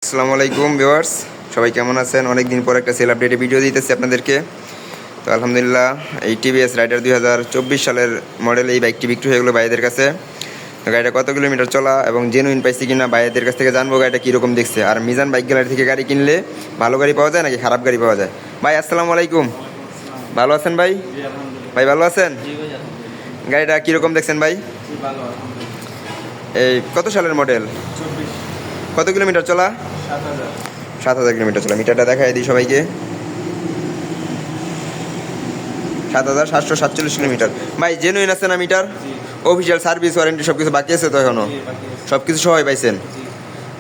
আসসালামু আলাইকুম ভিউয়ার্স, সবাই কেমন আছেন? অনেক দিন পর একটা সেল আপডেটে ভিডিও দিতেছি আপনাদেরকে। তো আলহামদুলিল্লাহ, এই টিভিএস রাইডার 2024 সালের মডেল এই বাইকটি বিক্রি হয়ে গেলো ভাইদের কাছে। তো গাড়িটা কত কিলোমিটার চলা এবং জেনুইন পাইছি কিনা ভাইদের কাছ থেকে জানবো গাড়িটা কীরকম দেখছে। আর মিজান বাইক গ্যালারি থেকে গাড়ি কিনলে ভালো গাড়ি পাওয়া যায় নাকি খারাপ গাড়ি পাওয়া যায়? ভাই আসসালামু আলাইকুম, ভালো আছেন ভাই? ভাই ভালো আছেন? গাড়িটা কীরকম দেখছেন ভাই? এই কত সালের মডেল? কত কিলোমিটার চলা? 7,000 কিলোমিটার চলা। মিটারটা দেখাই দিই সবাইকে। 7,747 কিলোমিটার। ভাই জেনুইন আছে না মিটার? অফিসিয়াল সার্ভিস ওয়ারেন্টি সব কিছু বাকি আছে তো এখনও? সব কিছু সবাই পাইছেন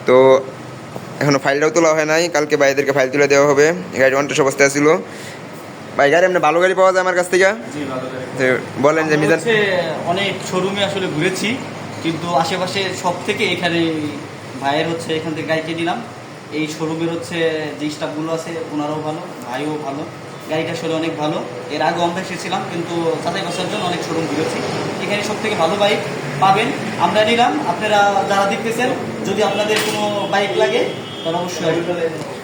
তো? এখনও ফাইলটাও তোলা হয় নাই, কালকে ভাইদেরকে ফাইল তুলে দেওয়া হবে। গাড়ি অনটেস্ট অবস্থায় ছিল। ভাই গাড়ি এমনি ভালো গাড়ি পাওয়া যায় আমার কাছ থেকে? বলেন যে মিজান। অনেক শোরুমে আসলে ঘুরেছি, কিন্তু আশেপাশে সব থেকে এখানে ভাইয়ের এখান থেকে গাড়ি কিনে নিলাম। এই শোরুমের যে স্টাফগুলো আছে ওনারাও ভালো, ভাইও ভালো। গাড়িটা আসলে অনেক ভালো। এর আগে আমরা এসেছিলাম, কিন্তু যাচাই বাছাইয়ের জন্য অনেক শোরুম ঘুরেছি। এখানে সব থেকে ভালো বাইক পাবেন। আমরা নিলাম, আপনারা যারা দেখতেছেন যদি আপনাদের কোনো বাইক লাগে তাহলে অবশ্যই।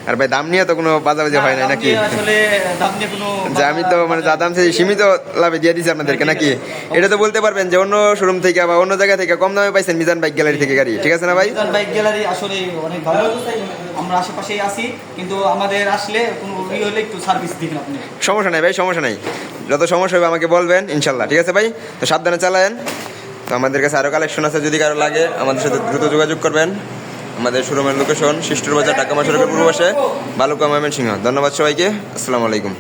আর ভাই দাম নিয়ে তো কোনো বাজাবাজি হয় নাই নাকি? আসলে দাম নিয়ে কোনো যে আমি তো মানে যা দাম চাই সীমিত লাভে দিয়ে দিচ্ছি আপনাদেরকে নাকি? এটা তো বলতে পারবেন যে অন্য শোরুম থেকে বা অন্য জায়গা থেকে কম দামে পাইছেন মিজান বাইক গ্যালারি থেকে গাড়ি, ঠিক আছে না ভাই? মিজান বাইক গ্যালারি আসলে অনেক ভালো। আমরা আশেপাশেই আছি, কিন্তু আমাদের আসলে কোনো হলে একটু সার্ভিস দিবেন আপনি। সমস্যা নাই ভাই, সমস্যা নাই। যত সমস্যা হবে আমাকে বলবেন ইনশাল্লাহ, ঠিক আছে ভাই? তো সাবধানে চালায়েন। তো আমাদের কাছে আরও কালেকশন আছে, যদি কারো লাগে আমাদের সাথে দ্রুত যোগাযোগ করবেন। আমাদের শোরুমের লোকেশন শিষ্টুর বাজার, ঢাকা মহাসড়কের পূর্ব পাশে, বালুকা, ময়মনসিংহ। ধন্যবাদ সবাইকে, আসসালামু আলাইকুম।